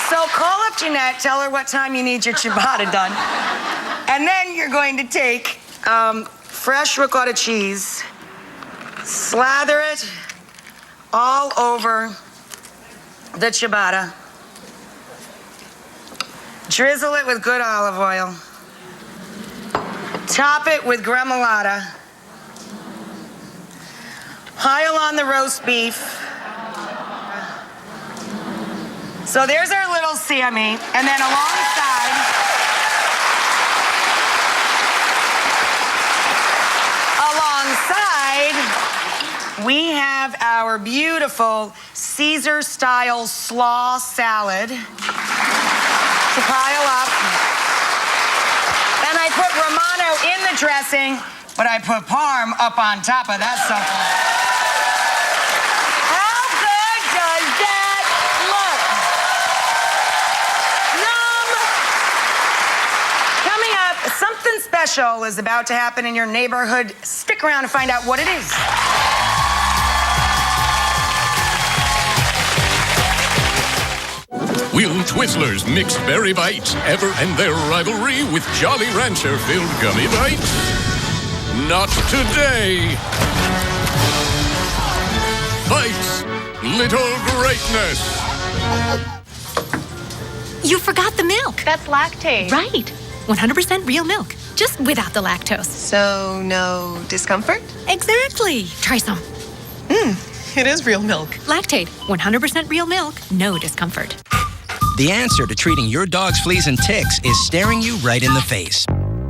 So call up Jeanette, tell her what time you need your ciabatta done. And then you're going to take fresh ricotta cheese, slather it all over the ciabatta, drizzle it with good olive oil, top it with gremolata, pile on the roast beef. So there's our little Sammy, and then alongside, we have our beautiful Caesar-style slaw salad to pile up. And I put Romano in the dressing, but I put Parm up on top of that sucker. How good does that look? Yum! Coming up, something special is about to happen in your neighborhood. Stick around to find out what it is. Will Twizzlers Mixed Berry Bites ever end their rivalry with Jolly Rancher-filled gummy bites? Not today. Bites, little greatness. You forgot the milk. That's Lactaid. Right. 100% real milk, just without the lactose. So no discomfort? Exactly. Try some. It is real milk. Lactaid, 100% real milk, no discomfort. The answer to treating your dog's fleas and ticks is staring you right in the face.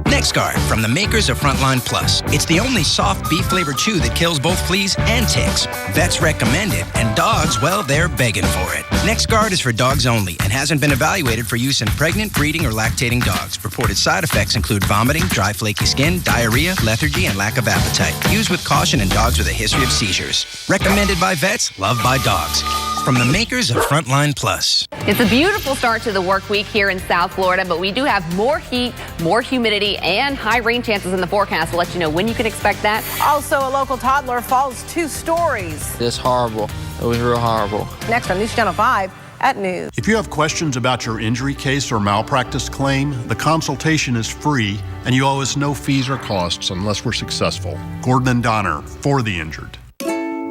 NexGard, from the makers of Frontline Plus. It's the only soft beef-flavored chew that kills both fleas and ticks. Vets recommend it, and dogs, well, they're begging for it. NexGard is for dogs only and hasn't been evaluated for use in pregnant, breeding, or lactating dogs. Reported side effects include vomiting, dry, flaky skin, diarrhea, lethargy, and lack of appetite. Use with caution in dogs with a history of seizures. Recommended by vets, loved by dogs. From the makers of Frontline Plus. It's a beautiful start to the work week here in South Florida, but we do have more heat, more humidity, and high rain chances in the forecast. We'll let you know when you can expect that. Also, a local toddler falls 2 stories. It's horrible. It was real horrible. Next on News Channel 5 at News. If you have questions about your injury case or malpractice claim, the consultation is free, and you owe us no fees or costs unless we're successful. Gordon and Donner, for the injured.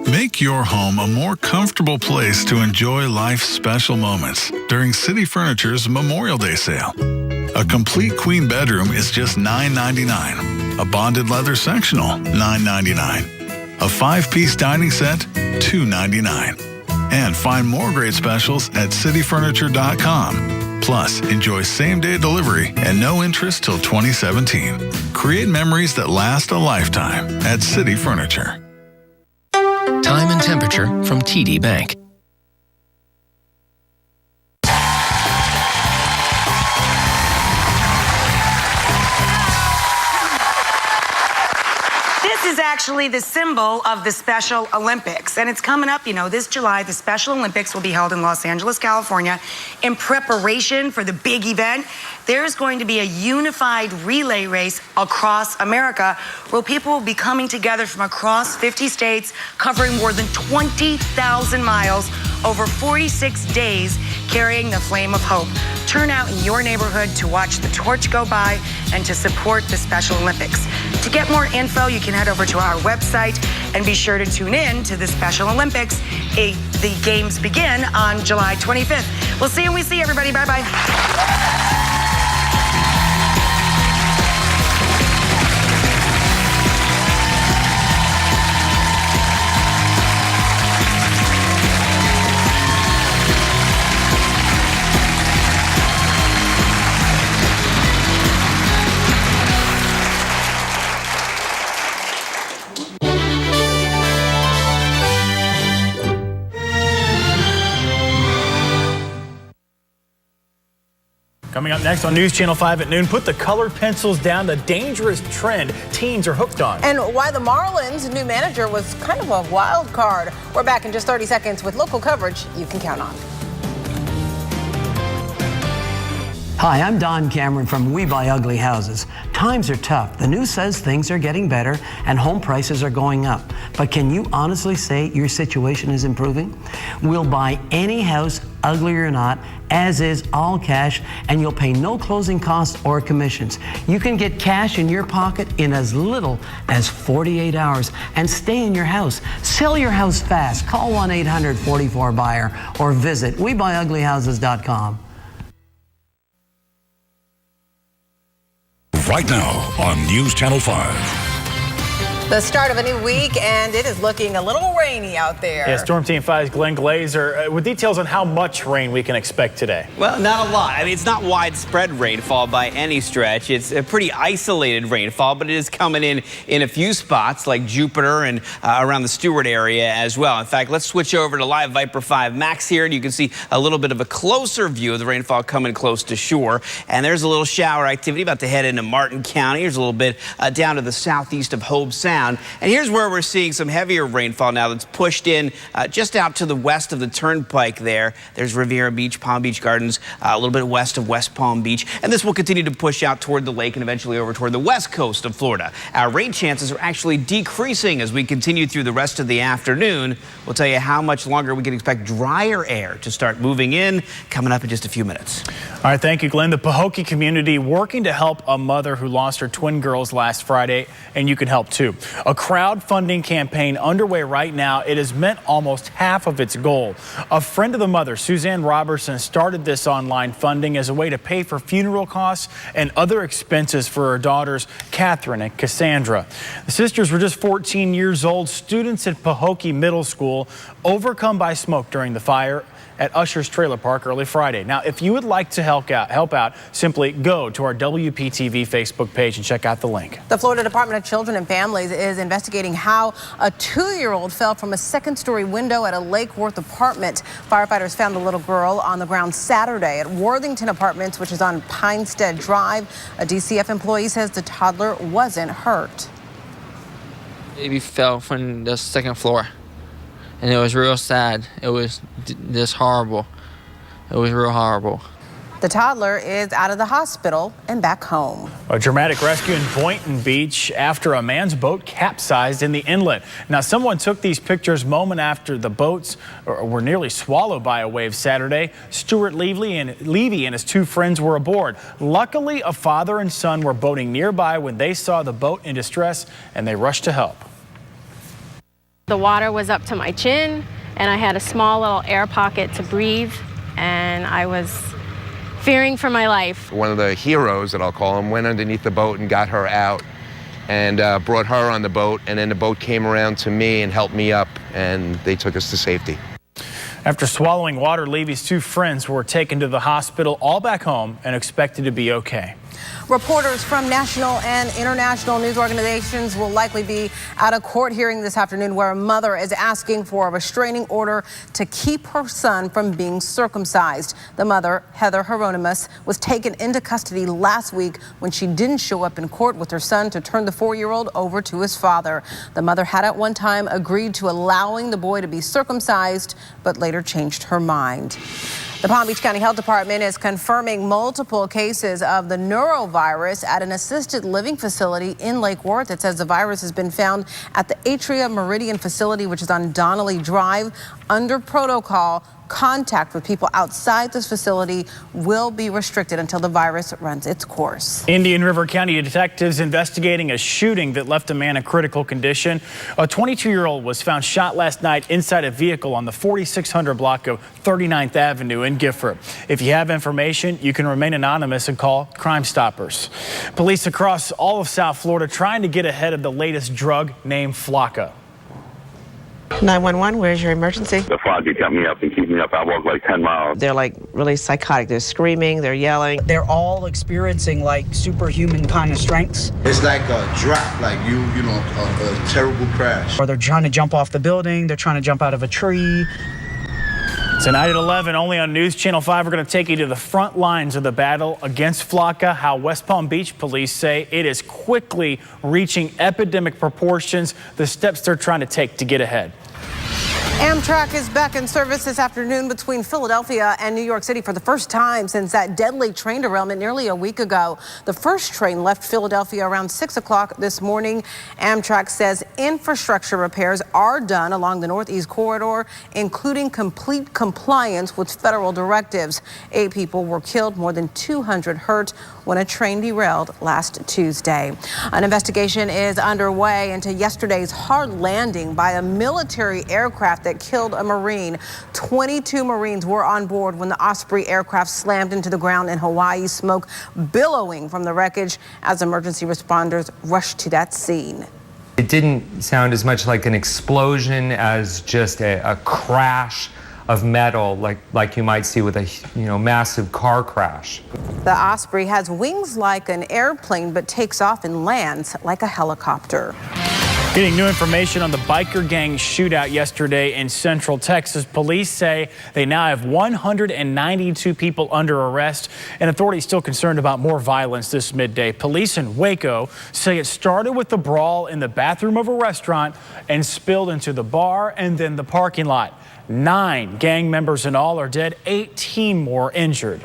Make your home a more comfortable place to enjoy life's special moments during City Furniture's Memorial Day sale. A complete queen bedroom is just $9.99. A bonded leather sectional, $9.99. A 5-piece dining set, $2.99. And find more great specials at cityfurniture.com. Plus, enjoy same-day delivery and no interest till 2017. Create memories that last a lifetime at City Furniture. Time and temperature from TD Bank. This is actually the symbol of the Special Olympics, and it's coming up, this July. The Special Olympics will be held in Los Angeles, California. In preparation for the big event, there's going to be a unified relay race across America where people will be coming together from across 50 states, covering more than 20,000 miles over 46 days, carrying the flame of hope. Turn out in your neighborhood to watch the torch go by and to support the Special Olympics. To get more info, you can head over to our website and be sure to tune in to the Special Olympics. The games begin on July 25th. We'll see you when we see everybody. Bye-bye. Coming up next on News Channel 5 at noon, put the colored pencils down, the dangerous trend teens are hooked on. And why the Marlins' new manager was kind of a wild card. We're back in just 30 seconds with local coverage you can count on. Hi, I'm Don Cameron from We Buy Ugly Houses. Times are tough. The news says things are getting better and home prices are going up. But can you honestly say your situation is improving? We'll buy any house, ugly or not, as is, all cash, and you'll pay no closing costs or commissions. You can get cash in your pocket in as little as 48 hours and stay in your house. Sell your house fast. Call 1-800-44-BUYER or visit WeBuyUglyHouses.com. Right now on News Channel 5. The start of a new week, and it is looking a little rainy out there. Yeah, Storm Team 5's Glenn Glazer with details on how much rain we can expect today. Well, not a lot. I mean, it's not widespread rainfall by any stretch. It's a pretty isolated rainfall, but it is coming in a few spots like Jupiter and around the Stewart area as well. In fact, let's switch over to Live Viper 5 Max here, and you can see a little bit of a closer view of the rainfall coming close to shore. And there's a little shower activity about to head into Martin County. There's a little bit down to the southeast of Hobe Sound. And here's where we're seeing some heavier rainfall now that's pushed in just out to the west of the turnpike there. There's Riviera Beach, Palm Beach Gardens, a little bit west of West Palm Beach. And this will continue to push out toward the lake and eventually over toward the west coast of Florida. Our rain chances are actually decreasing as we continue through the rest of the afternoon. We'll tell you how much longer we can expect drier air to start moving in coming up in just a few minutes. All right, thank you, Glenn. The Pahokee community working to help a mother who lost her twin girls last Friday, and you can help too. A crowdfunding campaign underway right now. It has met almost half of its goal. A friend of the mother, Suzanne Robertson, started this online funding as a way to pay for funeral costs and other expenses for her daughters, Catherine and Cassandra. The sisters were just 14 years old, students at Pahokee Middle School, overcome by smoke during the fire at Usher's Trailer Park early Friday. Now, if you would like to help out, simply go to our WPTV Facebook page and check out the link. The Florida Department of Children and Families is investigating how a 2-year-old fell from a second-story window at a Lake Worth apartment. Firefighters found the little girl on the ground Saturday at Worthington Apartments, which is on Pinestead Drive. A DCF employee says the toddler wasn't hurt. Baby fell from the second floor. And it was real sad. It was just horrible. It was real horrible. The toddler is out of the hospital and back home. A dramatic rescue in Boynton Beach after a man's boat capsized in the inlet. Now, someone took these pictures moment after the boats were nearly swallowed by a wave Saturday. Stuart Levy and his 2 friends were aboard. Luckily, a father and son were boating nearby when they saw the boat in distress, and they rushed to help. The water was up to my chin, and I had a small little air pocket to breathe, and I was fearing for my life. One of the heroes, that I'll call him, went underneath the boat and got her out and brought her on the boat, and then the boat came around to me and helped me up, and they took us to safety. After swallowing water, Levy's 2 friends were taken to the hospital, all back home, and expected to be okay. Reporters from national and international news organizations will likely be at a court hearing this afternoon where a mother is asking for a restraining order to keep her son from being circumcised. The mother, Heather Hieronymus, was taken into custody last week when she didn't show up in court with her son to turn the 4-year-old over to his father. The mother had at one time agreed to allowing the boy to be circumcised, but later changed her mind. The Palm Beach County Health Department is confirming multiple cases of the norovirus at an assisted living facility in Lake Worth. It says the virus has been found at the Atria Meridian facility, which is on Donnelly Drive. Under protocol, contact with people outside this facility will be restricted until the virus runs its course. Indian River County detectives investigating a shooting that left a man in critical condition. A 22-year-old was found shot last night inside a vehicle on the 4600 block of 39th Avenue in Gifford. If you have information, you can remain anonymous and call Crime Stoppers. Police across all of South Florida trying to get ahead of the latest drug named Flakka. 911, where's your emergency? The Flakka kept me up and keep me up. I walked like 10 miles. They're like really psychotic. They're screaming, they're yelling. They're all experiencing like superhuman kind of strengths. It's like a drop, like a terrible crash. Or they're trying to jump off the building, they're trying to jump out of a tree. Tonight at 11, only on News Channel 5, we're going to take you to the front lines of the battle against Flakka, how West Palm Beach police say it is quickly reaching epidemic proportions, the steps they're trying to take to get ahead. Amtrak is back in service this afternoon between Philadelphia and New York City for the first time since that deadly train derailment nearly a week ago. The first train left Philadelphia around 6 o'clock this morning. Amtrak says infrastructure repairs are done along the Northeast Corridor, including complete compliance with federal directives. 8 people were killed, more than 200 hurt when a train derailed last Tuesday. An investigation is underway into yesterday's hard landing by a military aircraft that killed a Marine. 22 Marines were on board when the Osprey aircraft slammed into the ground in Hawaii, smoke billowing from the wreckage as emergency responders rushed to that scene. It didn't sound as much like an explosion as just a crash of metal like you might see with a massive car crash. The Osprey has wings like an airplane but takes off and lands like a helicopter. Getting new information on the biker gang shootout yesterday in Central Texas. Police say they now have 192 people under arrest, and authorities still concerned about more violence this midday. Police in Waco say it started with the brawl in the bathroom of a restaurant and spilled into the bar and then the parking lot. 9 gang members in all are dead, 18 more injured.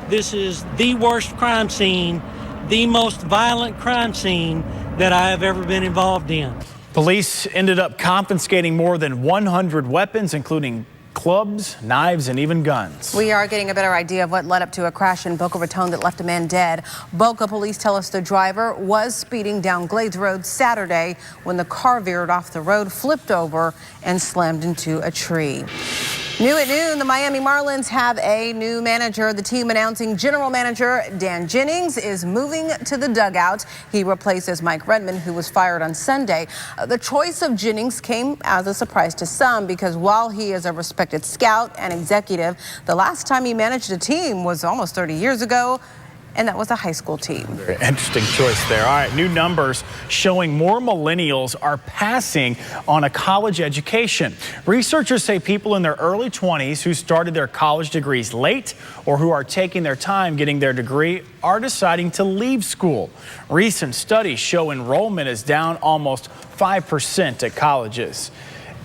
This is the worst crime scene, the most violent crime scene that I have ever been involved in. Police ended up confiscating more than 100 weapons, including clubs, knives, and even guns. We are getting a better idea of what led up to a crash in Boca Raton that left a man dead. Boca police tell us the driver was speeding down Glades Road Saturday when the car veered off the road, flipped over, and slammed into a tree. New at noon, the Miami Marlins have a new manager. The team announcing general manager Dan Jennings is moving to the dugout. He replaces Mike Redmond, who was fired on Sunday. The choice of Jennings came as a surprise to some because while he is a respected scout and executive, the last time he managed a team was almost 30 years ago, and that was a high school team. Very interesting choice there. All right, new numbers showing more millennials are passing on a college education. Researchers say people in their early 20s who started their college degrees late or who are taking their time getting their degree are deciding to leave school. Recent studies show enrollment is down almost 5% at colleges.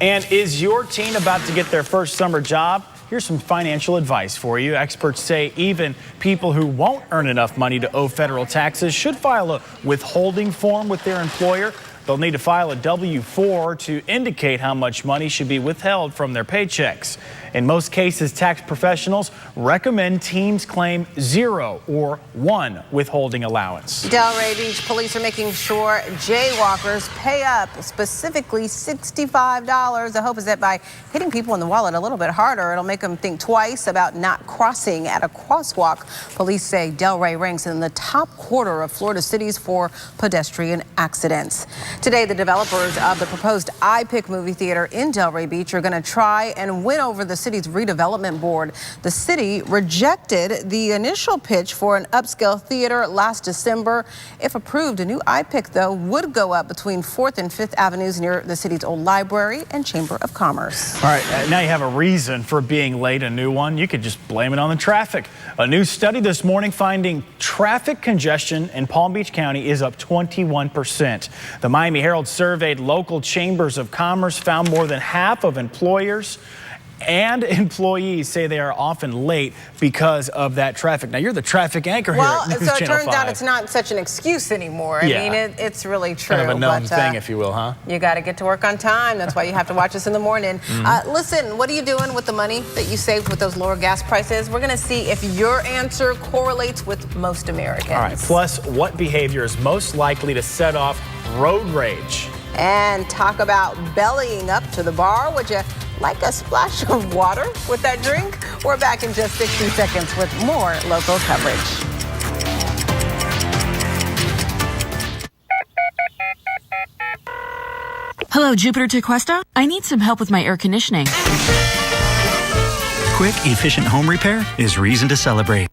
And is your teen about to get their first summer job? Here's some financial advice for you. Experts say even people who won't earn enough money to owe federal taxes should file a withholding form with their employer. They'll need to file a W-4 to indicate how much money should be withheld from their paychecks. In most cases, tax professionals recommend teens claim 0 or 1 withholding allowance. Delray Beach police are making sure jaywalkers pay up, specifically $65. The hope is that by hitting people in the wallet a little bit harder, it'll make them think twice about not crossing at a crosswalk. Police say Delray ranks in the top quarter of Florida cities for pedestrian accidents. Today, the developers of the proposed iPic movie theater in Delray Beach are going to try and win over the city's redevelopment board. The city rejected the initial pitch for an upscale theater last December. If approved, a new iPic, though, would go up between 4th and 5th Avenues near the city's old library and Chamber of Commerce. All right, now you have a reason for being late, a new one. You could just blame it on the traffic. A new study this morning finding traffic congestion in Palm Beach County is up 21%. The Miami Herald surveyed local chambers of commerce, found more than half of employers and employees say they are often late because of that traffic. Now, you're the traffic anchor here at News so it Channel turns 5. out it's not such an excuse anymore. I mean, it's really true. Kind of a known thing, if you will, huh? You got to get to work on time. That's why you have to watch us in the morning. Listen, what are you doing with the money that you saved with those lower gas prices? We're going to see if your answer correlates with most Americans. All right, plus what behavior is most likely to set off road rage? And talk about bellying up to the bar. Would you like a splash of water with that drink? We're back in just 60 seconds with more local coverage. Hello, Jupiter Tequesta. I need some help with my air conditioning. Quick, efficient home repair is reason to celebrate.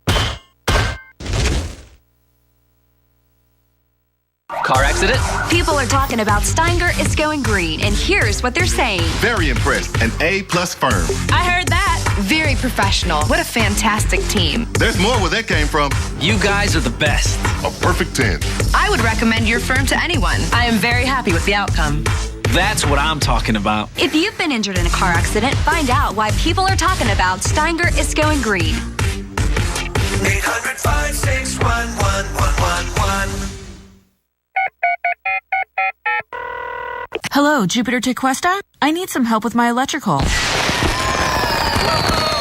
Car accident? People are talking about Steinger is going green, and here's what they're saying. Very impressed. An A-plus firm. I heard that. Very professional. What a fantastic team. There's more where that came from. You guys are the best. A perfect 10. I would recommend your firm to anyone. I am very happy with the outcome. That's what I'm talking about. If you've been injured in a car accident, find out why people are talking about Steinger is going green. 800-561-1111. Hello, Jupiter Tequesta? I need some help with my electrical.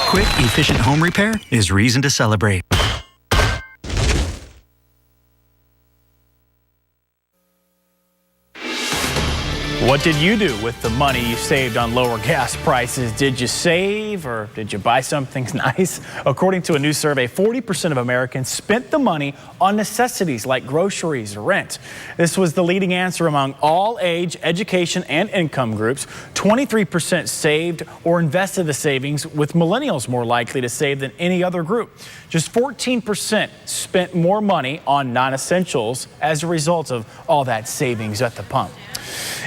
Quick, efficient home repair is reason to celebrate. What did you do with the money you saved on lower gas prices? Did you save or did you buy something nice? According to a new survey, 40% of Americans spent the money on necessities like groceries or rent. This was the leading answer among all age, education, and income groups. 23% saved or invested the savings, with millennials more likely to save than any other group. Just 14% spent more money on non-essentials as a result of all that savings at the pump.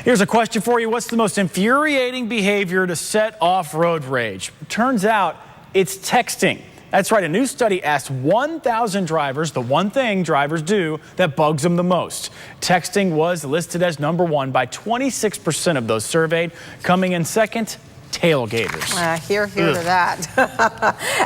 Here's a question for you. What's the most infuriating behavior to set off road rage? Turns out it's texting. That's right. A new study asked 1,000 drivers the one thing drivers do that bugs them the most. Texting was listed as number one by 26% of those surveyed. Coming in second, tailgaters. Hear to that.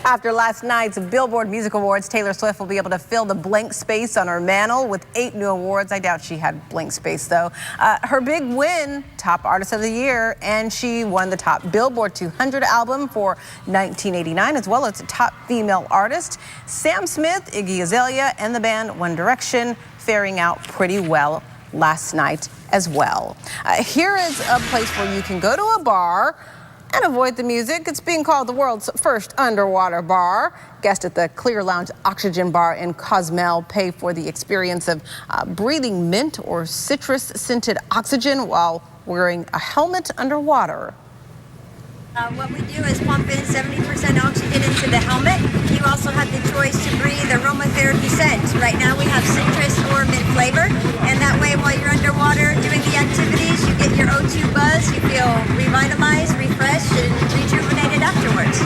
After last night's Billboard Music Awards, Taylor Swift will be able to fill the blank space on her mantle with 8 new awards. I doubt she had blank space, though. Her big win, Top Artist of the Year, and she won the Top Billboard 200 album for 1989, as well as Top Female Artist. Sam Smith, Iggy Azalea, and the band One Direction faring out pretty well last night as well. Here is a place where you can go to a bar and avoid the music. It's being called the world's first underwater bar. Guests at the Clear Lounge Oxygen Bar in Cozumel pay for the experience of breathing mint or citrus-scented oxygen while wearing a helmet underwater. What we do is pump in 70% oxygen into the helmet. You also have the choice to breathe aromatherapy scents. Right now we have citrus or mint flavor, and that way while you're underwater doing the activities, you get your O2 buzz, you feel revitalized, refreshed, and rejuvenated afterwards.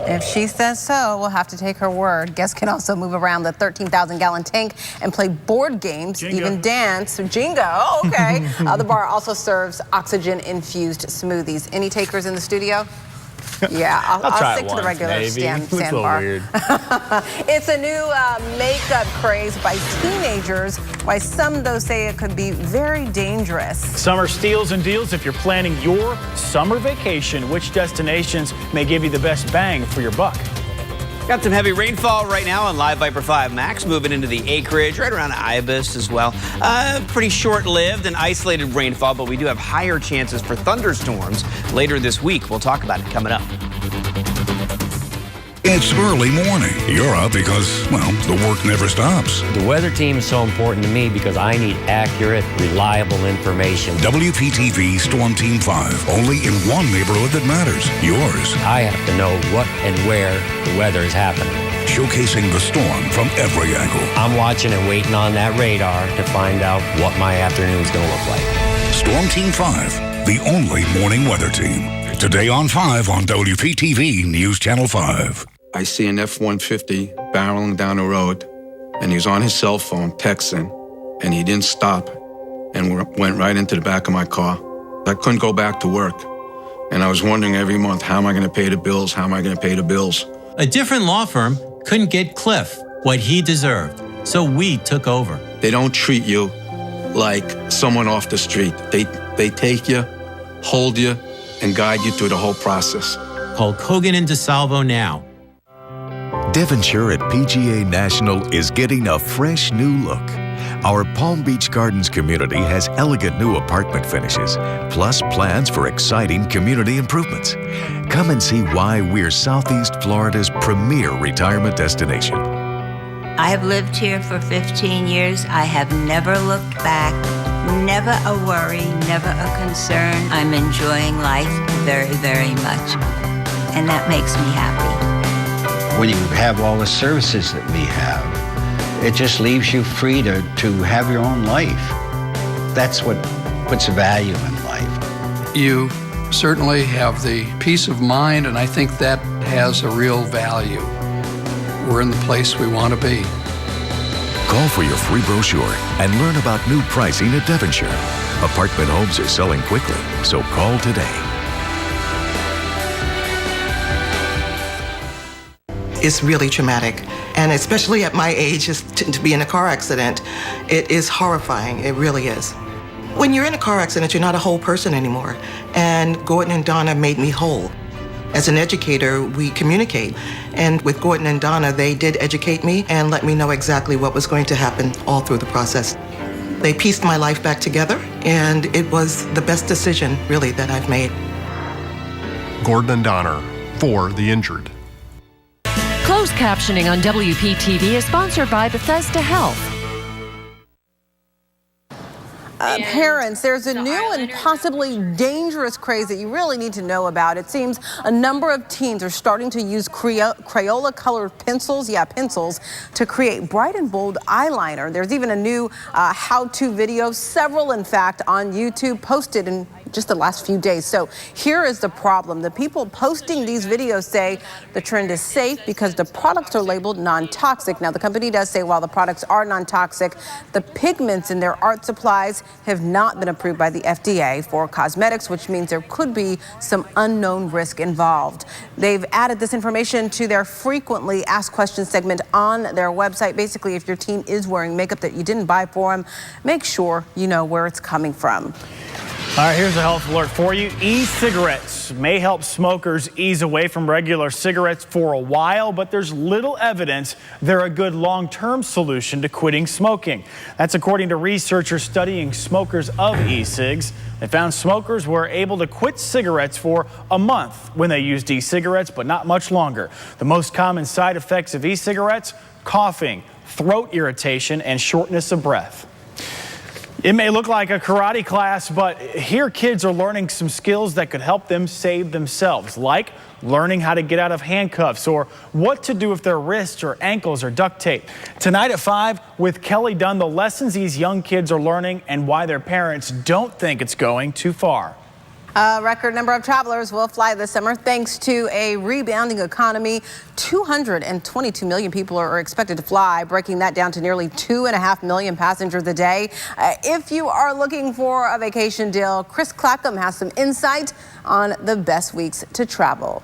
If she says so, we'll have to take her word. Guests can also move around the 13,000-gallon tank and play board games, even dance. Jingo, oh, okay. The bar also serves oxygen-infused smoothies. Any takers in the studio? Yeah, I'll stick to the regular sandbar. It's a new makeup craze by teenagers. Why some, though, say it could be very dangerous. Summer steals and deals. If you're planning your summer vacation, which destinations may give you the best bang for your buck? Got some heavy rainfall right now on Live Viper 5 Max, moving into the acreage, right around Ibis as well. Pretty short-lived and isolated rainfall, but we do have higher chances for thunderstorms later this week. We'll talk about it coming up. It's early morning. You're up because, well, the work never stops. The weather team is so important to me because I need accurate, reliable information. WPTV Storm Team 5, only in one neighborhood that matters, yours. I have to know what and where the weather is happening. Showcasing the storm from every angle. I'm watching and waiting on that radar to find out what my afternoon's going to look like. Storm Team 5, the only morning weather team. Today on 5 on WPTV News Channel 5. I see an F-150 barreling down the road, and he's on his cell phone texting, and he didn't stop and went right into the back of my car. I couldn't go back to work, and I was wondering every month, how am I going to pay the bills? How am I going to pay the bills? A different law firm couldn't get Cliff what he deserved, so we took over. They don't treat you like someone off the street. They take you, hold you, and guide you through the whole process. Call Kogan and DeSalvo now. Devonshire at PGA National is getting a fresh new look. Our Palm Beach Gardens community has elegant new apartment finishes, plus plans for exciting community improvements. Come and see why we're Southeast Florida's premier retirement destination. I have lived here for 15 years. I have never looked back, never a worry, never a concern. I'm enjoying life very, very much, and that makes me happy. When you have all the services that we have, it just leaves you free to have your own life. That's what puts value in life. You certainly have the peace of mind, and I think that has a real value. We're in the place we want to be. Call for your free brochure and learn about new pricing at Devonshire. Apartment homes are selling quickly, so call today. It's really traumatic, and especially at my age, to be in a car accident, it is horrifying. It really is. When you're in a car accident, you're not a whole person anymore, and Gordon and Donna made me whole. As an educator, we communicate, and with Gordon and Donna, they did educate me and let me know exactly what was going to happen all through the process. They pieced my life back together, and it was the best decision, really, that I've made. Gordon and Donna, for the injured. Closed captioning on WPTV is sponsored by Bethesda Health. Parents, there's a new and possibly dangerous craze that you really need to know about. It seems a number of teens are starting to use Crayola-colored pencils, pencils, to create bright and bold eyeliner. There's even a new how-to video, several in fact, on YouTube, posted in just the last few days. So here is the problem. The people posting these videos say the trend is safe because the products are labeled non-toxic. Now, the company does say while the products are non-toxic, the pigments in their art supplies have not been approved by the FDA for cosmetics, which means there could be some unknown risk involved. They've added this information to their frequently asked questions segment on their website. Basically, if your teen is wearing makeup that you didn't buy for them, make sure you know where it's coming from. All right, here's a health alert for you. E-cigarettes may help smokers ease away from regular cigarettes for a while, but there's little evidence they're a good long-term solution to quitting smoking. That's according to researchers studying smokers of e-cigs. They found smokers were able to quit cigarettes for a month when they used e-cigarettes, but not much longer. The most common side effects of e-cigarettes: coughing, throat irritation, and shortness of breath. It may look like a karate class, but here kids are learning some skills that could help them save themselves, like learning how to get out of handcuffs or what to do if their wrists or ankles are duct taped. Tonight at 5 with Kelly Dunn, the lessons these young kids are learning and why their parents don't think it's going too far. A record number of travelers will fly this summer thanks to a rebounding economy. 222 million people are expected to fly, breaking that down to nearly 2.5 million passengers a day. If you are looking for a vacation deal, Chris Clackham has some insight on the best weeks to travel.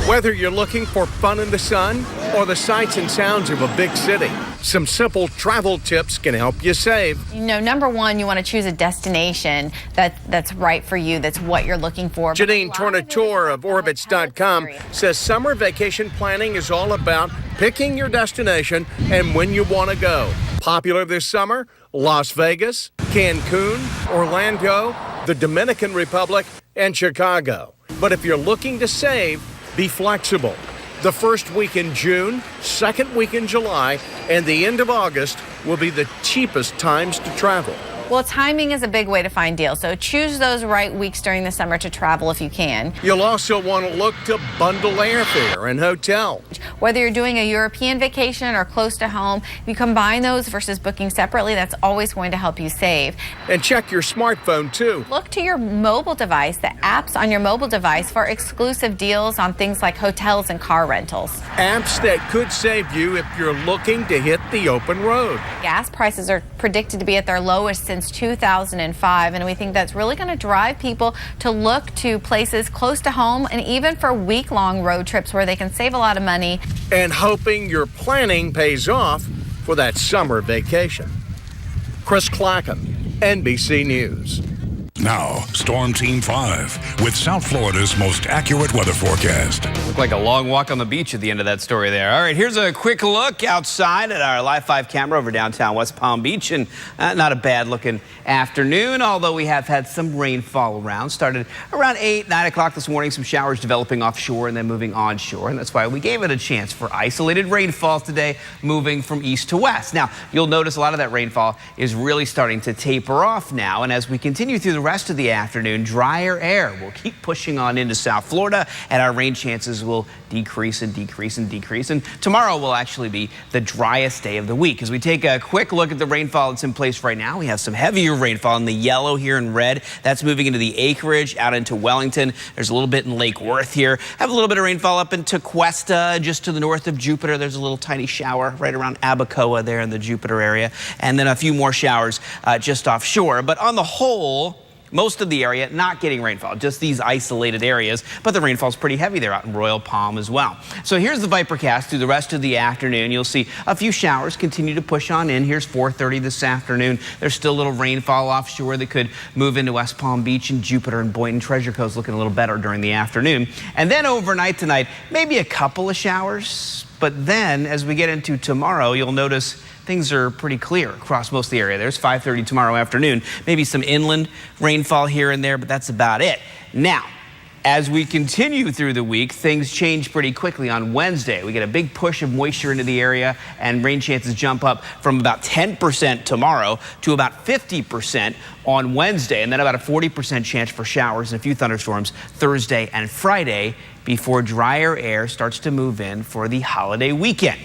Whether you're looking for fun in the sun or the sights and sounds of a big city, some simple travel tips can help you save. You know, number one, you want to choose a destination that's right for you, that's what you're looking for. Janine Tornatore of Orbitz.com says summer vacation planning is all about picking your destination and when you want to go. Popular this summer: Las Vegas, Cancun, Orlando, the Dominican Republic, and Chicago. But if you're looking to save, be flexible. The first week in June, second week in July, and the end of August will be the cheapest times to travel. Well, timing is a big way to find deals, so choose those right weeks during the summer to travel if you can. You'll also want to look to bundle airfare and hotel. Whether you're doing a European vacation or close to home, if you combine those versus booking separately, that's always going to help you save. And check your smartphone, too. Look to your mobile device, the apps on your mobile device, for exclusive deals on things like hotels and car rentals. Apps that could save you if you're looking to hit the open road. Gas prices are predicted to be at their lowest since 2005, and we think that's really going to drive people to look to places close to home and even for week-long road trips where they can save a lot of money. And hoping your planning pays off for that summer vacation. Chris Clackham, NBC News. Now, Storm Team 5 with South Florida's most accurate weather forecast. Looked like a long walk on the beach at the end of that story there. All right, here's a quick look outside at our Live 5 camera over downtown West Palm Beach, and not a bad looking afternoon, although we have had some rainfall around. Started around 8, 9 o'clock this morning, some showers developing offshore and then moving onshore, and that's why we gave it a chance for isolated rainfall today, moving from east to west. Now, you'll notice a lot of that rainfall is really starting to taper off now, and as we continue through the rest of the afternoon, drier air will keep pushing on into South Florida, and our rain chances will decrease and decrease and decrease. And tomorrow will actually be the driest day of the week. As we take a quick look at the rainfall that's in place right now, we have some heavier rainfall in the yellow here in red. That's moving into the acreage out into Wellington. There's a little bit in Lake Worth here. Have a little bit of rainfall up into Cuesta, just to the north of Jupiter. There's a little tiny shower right around Abacoa there in the Jupiter area. And then a few more showers just offshore. But on the whole, most of the area not getting rainfall, just these isolated areas, but the rainfall's pretty heavy there out in Royal Palm as well. So here's the Vipercast through the rest of the afternoon. You'll see a few showers continue to push on in. Here's 4:30 this afternoon. There's still a little rainfall offshore that could move into West Palm Beach and Jupiter and Boynton. Treasure Coast looking a little better during the afternoon. And then overnight tonight, maybe a couple of showers. But then as we get into tomorrow, you'll notice things are pretty clear across most of the area. There's 5:30 tomorrow afternoon. Maybe some inland rainfall here and there, but that's about it. Now, as we continue through the week, things change pretty quickly. On Wednesday, we get a big push of moisture into the area, and rain chances jump up from about 10% tomorrow to about 50% on Wednesday, and then about a 40% chance for showers and a few thunderstorms Thursday and Friday before drier air starts to move in for the holiday weekend.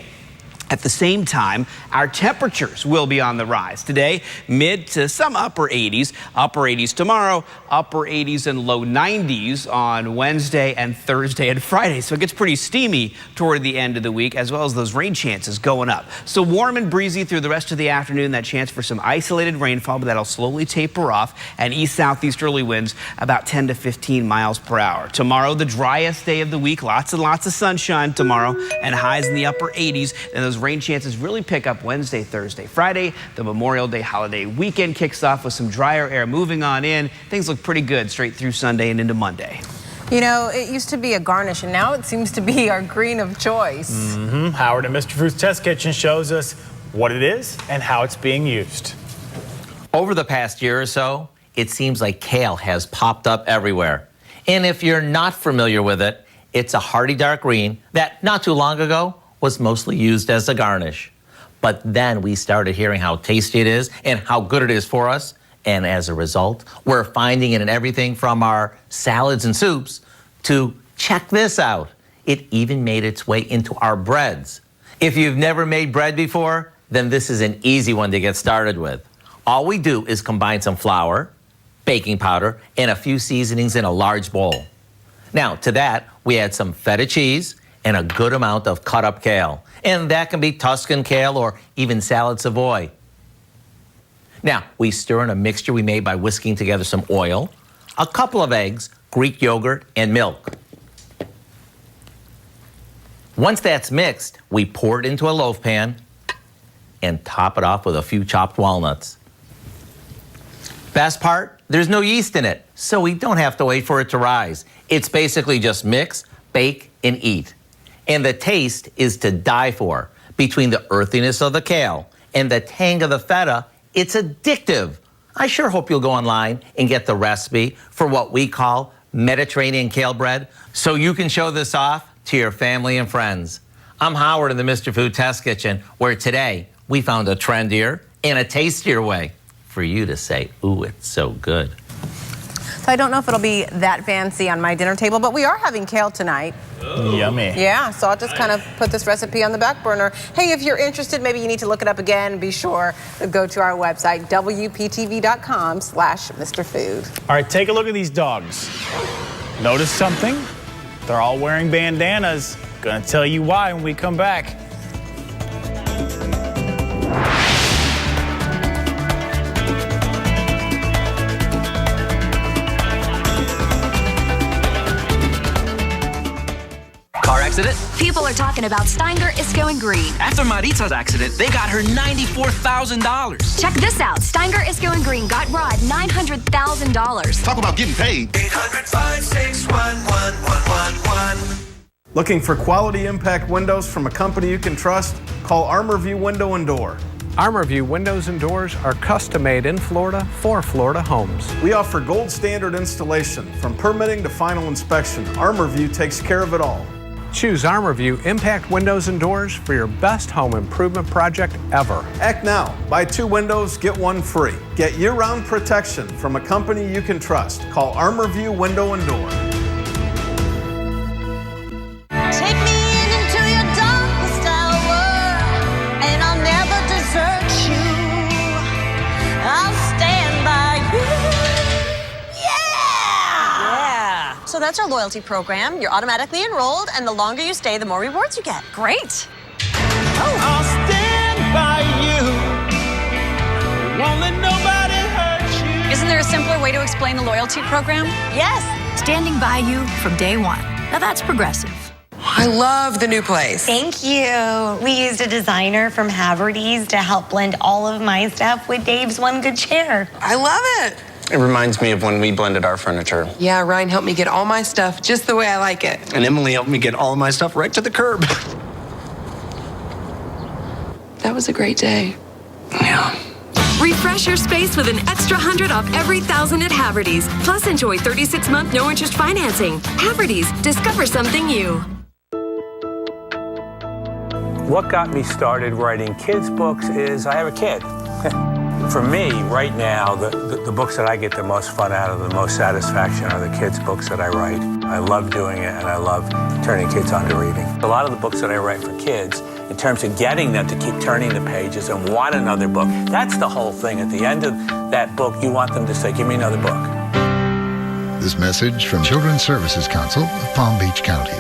At the same time, our temperatures will be on the rise. Today, mid to some upper 80s. Upper 80s tomorrow, upper 80s and low 90s on Wednesday and Thursday and Friday. So it gets pretty steamy toward the end of the week, as well as those rain chances going up. So warm and breezy through the rest of the afternoon. That chance for some isolated rainfall, but that'll slowly taper off. And east-southeasterly winds about 10 to 15 miles per hour. Tomorrow, the driest day of the week. Lots and lots of sunshine tomorrow and highs in the upper 80s. And those rain chances really pick up Wednesday, Thursday, Friday. The Memorial Day holiday weekend kicks off with some drier air moving on in. Things look pretty good straight through Sunday and into Monday. You know, it used to be a garnish, and now it seems to be our green of choice. Howard and Mr. Food's Test Kitchen shows us what it is and how it's being used. Over the past year or so, it seems like kale has popped up everywhere. And if you're not familiar with it, it's a hearty dark green that not too long ago was mostly used as a garnish. But then we started hearing how tasty it is and how good it is for us. And as a result, we're finding it in everything from our salads and soups to, check this out, it even made its way into our breads. If you've never made bread before, then this is an easy one to get started with. All we do is combine some flour, baking powder, and a few seasonings in a large bowl. Now, to that, we add some feta cheese and a good amount of cut up kale. And that can be Tuscan kale or even salad Savoy. Now, we stir in a mixture we made by whisking together some oil, a couple of eggs, Greek yogurt, and milk. Once that's mixed, we pour it into a loaf pan and top it off with a few chopped walnuts. Best part, there's no yeast in it, so we don't have to wait for it to rise. It's basically just mix, bake, and eat. And the taste is to die for. Between the earthiness of the kale and the tang of the feta, it's addictive. I sure hope you'll go online and get the recipe for what we call Mediterranean kale bread so you can show this off to your family and friends. I'm Howard in the Mr. Food Test Kitchen, where today we found a trendier and a tastier way for you to say, ooh, it's so good. So I don't know if it'll be that fancy on my dinner table, but we are having kale tonight. Oh. Yummy. Yeah, so I'll just kind of put this recipe on the back burner. Hey, if you're interested, maybe you need to look it up again. Be sure to go to our website, WPTV.com/Mr. Food. All right, take a look at these dogs. Notice something? They're all wearing bandanas. Gonna tell you why when we come back. Accident? People are talking about Steinger is going green. After Maritza's accident, they got her $94,000. Check this out. Steinger is going green got Rod $900,000. Talk about getting paid. 800-561-1111. Looking for quality impact windows from a company you can trust? Call ArmorView Window and Door. ArmorView Windows and Doors are custom made in Florida for Florida homes. We offer gold standard installation. From permitting to final inspection, ArmorView takes care of it all. Choose ArmorView Impact Windows and Doors for your best home improvement project ever. Act now. Buy 2 windows, get 1 free. Get year-round protection from a company you can trust. Call ArmorView Window and Door. Take me into your darkest hour, and I'll never desert you. I'll stand by you. Yeah! So that's our loyalty program. You're automatically enrolled, and the longer you stay, the more rewards you get. Great. I'll stand by you. Won't let nobody hurt you. Isn't there a simpler way to explain the loyalty program? Yes. Standing by you from day one. Now that's progressive. I love the new place. Thank you. We used a designer from Haverty's to help blend all of my stuff with Dave's One Good Chair. I love it. It reminds me of when we blended our furniture. Yeah, Ryan helped me get all my stuff just the way I like it. And Emily helped me get all of my stuff right to the curb. That was a great day. Yeah. Refresh your space with an extra 100 off every 1,000 at Haverty's. Plus, enjoy 36-month no-interest financing. Haverty's, discover something new. What got me started writing kids' books is I have a kid. For me, right now, the books that I get the most fun out of, the most satisfaction are the kids' books that I write. I love doing it, and I love turning kids on to reading. A lot of the books that I write for kids, in terms of getting them to keep turning the pages and want another book, that's the whole thing. At the end of that book, you want them to say, give me another book. This message from Children's Services Council of Palm Beach County.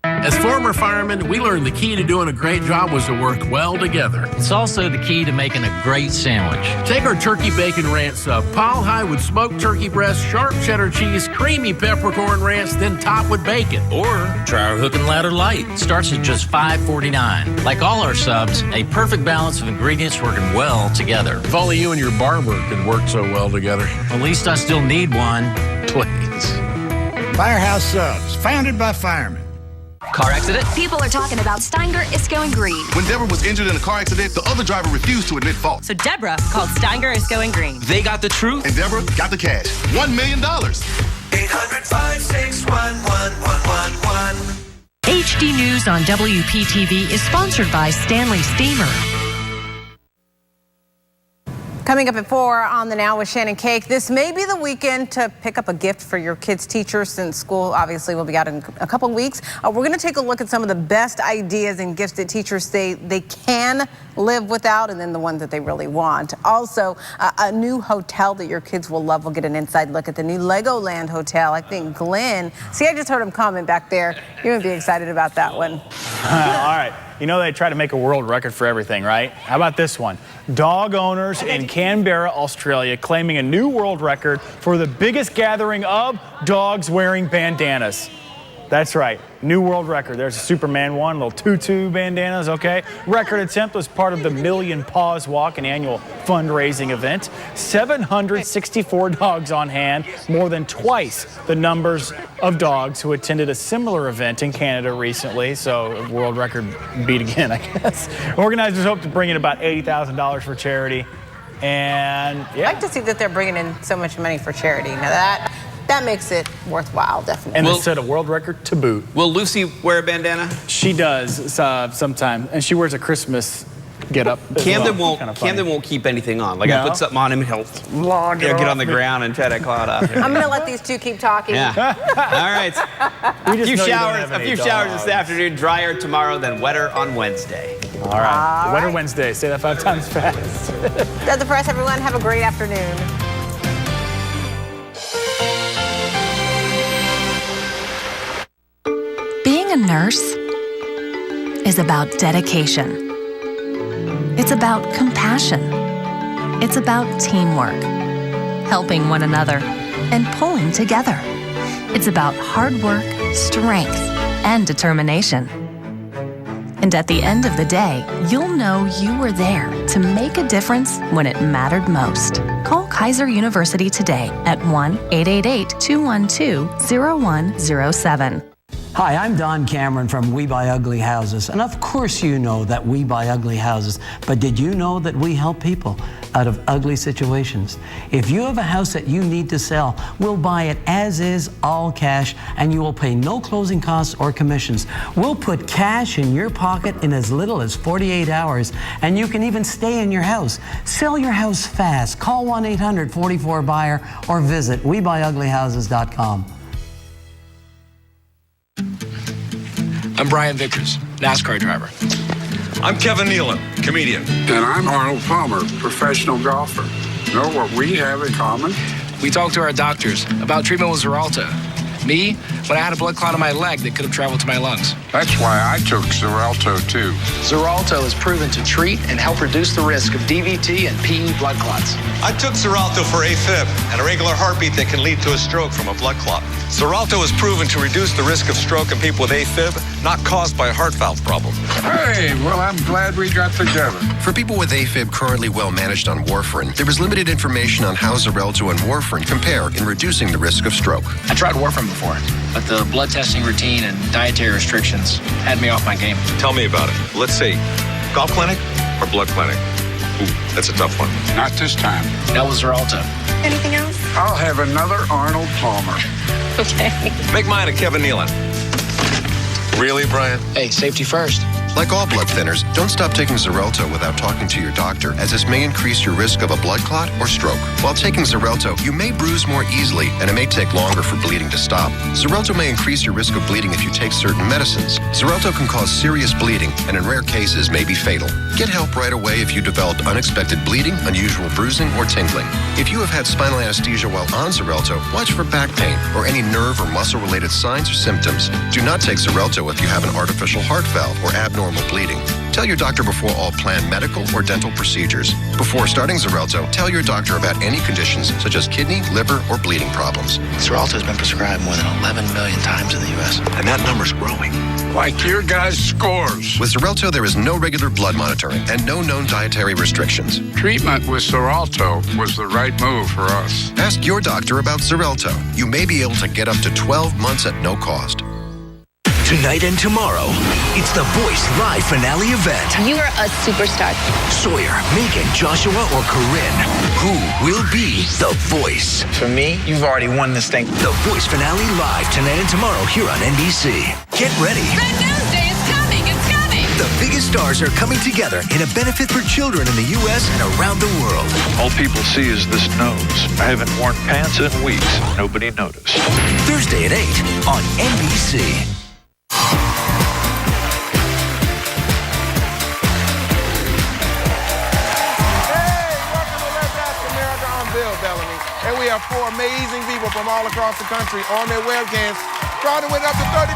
As former firemen, we learned the key to doing a great job was to work well together. It's also the key to making a great sandwich. Take our turkey bacon ranch sub, pile high with smoked turkey breast, sharp cheddar cheese, creamy peppercorn ranch, then top with bacon. Or try our Hook and Ladder Light. Starts at just $5.49. Like all our subs, a perfect balance of ingredients working well together. If only you and your barber could work so well together. At least I still need one. Please. Firehouse Subs, founded by firemen. Car accident? People are talking about Steinger, Isco, and Green. When Deborah was injured in a car accident, the other driver refused to admit fault. So Deborah called Steinger, Isco, and Green. They got the truth. And Deborah got the cash. $1 million. 800-561-1111. HD News on WPTV is sponsored by Stanley Steamer. Coming up at 4 on The Now with Shannon Cake. This may be the weekend to pick up a gift for your kids' teacher since school obviously will be out in a couple weeks. We're going to take a look at some of the best ideas and gifts that teachers say they can live without, and then the ones that they really want. Also, a new hotel that your kids will love. We'll get an inside look at the new Legoland Hotel. I think Glenn, see, I just heard him comment back there. You're going to be excited about that one. All right. You know they try to make a world record for everything, right? How about this one? Dog owners in Canberra, Australia, claiming a new world record for the biggest gathering of dogs wearing bandanas. That's right, new world record. There's a Superman one, little tutu bandanas, okay? Record attempt was part of the Million Paws Walk, an annual fundraising event. 764 dogs on hand, more than twice the numbers of dogs who attended a similar event in Canada recently. So world record beat again, I guess. Organizers hope to bring in about $80,000 for charity. And yeah. I like to see that they're bringing in so much money for charity. Now that makes it worthwhile, definitely. And they set a world record to boot. Will Lucy wear a bandana? She does sometimes, and she wears a Christmas get-up. Camden won't keep anything on. Like I put something on him, and he'll get on the ground and try to claw it off. I'm gonna let these two keep talking. Yeah. All right. A few showers this afternoon. Drier tomorrow, then wetter on Wednesday. All right. Wetter Wednesday. Say that 5 times fast. That's it for us, everyone. Have a great afternoon. Being a nurse is about dedication. It's about compassion. It's about teamwork, helping one another, and pulling together. It's about hard work, strength, and determination. And at the end of the day, you'll know you were there to make a difference when it mattered most. Call Kaiser University today at 1-888-212-0107. Hi, I'm Don Cameron from We Buy Ugly Houses. And of course you know that we buy ugly houses. But did you know that we help people out of ugly situations? If you have a house that you need to sell, we'll buy it as is, all cash, and you will pay no closing costs or commissions. We'll put cash in your pocket in as little as 48 hours, and you can even stay in your house. Sell your house fast. Call 1-800-44-BUYER or visit WeBuyUglyHouses.com. I'm Brian Vickers, NASCAR driver. I'm Kevin Nealon, comedian. And I'm Arnold Palmer, professional golfer. Know what we have in common? We talked to our doctors about treatment with Xarelto. Me, when I had a blood clot in my leg that could have traveled to my lungs. That's why I took Xarelto too. Xarelto is proven to treat and help reduce the risk of DVT and PE blood clots. I took Xarelto for AFib, an irregular heartbeat that can lead to a stroke from a blood clot. Xarelto is proven to reduce the risk of stroke in people with AFib, not caused by a heart valve problem. Hey, well, I'm glad we got together. For people with AFib currently well managed on warfarin, there is limited information on how Xarelto and warfarin compare in reducing the risk of stroke. I tried warfarin before, but the blood testing routine and dietary restrictions had me off my game. Tell me about it. Let's see, golf clinic or blood clinic? Ooh, that's a tough one. Not this time. That was Xarelto. Anything else? I'll have another Arnold Palmer. Okay. Make mine a Kevin Nealon. Really, Brian? Hey, safety first. Like all blood thinners, don't stop taking Xarelto without talking to your doctor, as this may increase your risk of a blood clot or stroke. While taking Xarelto, you may bruise more easily, and it may take longer for bleeding to stop. Xarelto may increase your risk of bleeding if you take certain medicines. Xarelto can cause serious bleeding, and in rare cases may be fatal. Get help right away if you developed unexpected bleeding, unusual bruising, or tingling. If you have had spinal anesthesia while on Xarelto, watch for back pain or any nerve or muscle-related signs or symptoms. Do not take Xarelto if you have an artificial heart valve or abnormal bleeding. Tell your doctor before all planned medical or dental procedures. Before starting Xarelto, tell your doctor about any conditions such as kidney, liver, or bleeding problems. Xarelto has been prescribed more than 11 million times in the U.S., And that number's growing. Like your guys' scores. With Xarelto, there is no regular blood monitoring and no known dietary restrictions. Treatment with Xarelto was the right move for us. Ask your doctor about Xarelto. You may be able to get up to 12 months at no cost. Tonight and tomorrow, it's The Voice live finale event. You are a superstar. Sawyer, Megan, Joshua, or Corinne, who will be The Voice? For me, you've already won this thing. The Voice finale live tonight and tomorrow here on NBC. Get ready. Red Nose Day is coming. It's coming. The biggest stars are coming together in a benefit for children in the U.S. and around the world. All people see is this nose. I haven't worn pants in weeks. Nobody noticed. Thursday at 8 on NBC. And we have four amazing people from all across the country on their webcams trying to win up to $35,000.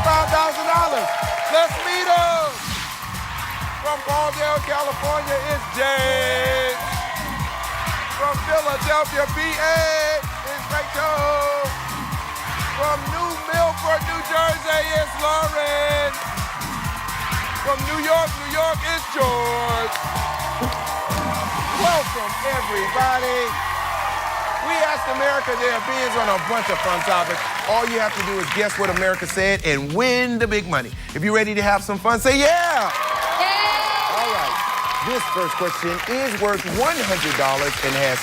Let's meet them. From Palmdale, California, it's James. From Philadelphia, PA, it's Rachel. From New Milford, New Jersey, it's Lauren. From New York, it's George. Welcome, everybody. We asked America their opinions on a bunch of fun topics. All you have to do is guess what America said and win the big money. If you're ready to have some fun, say yeah. Yeah. All right. This first question is worth $100 and has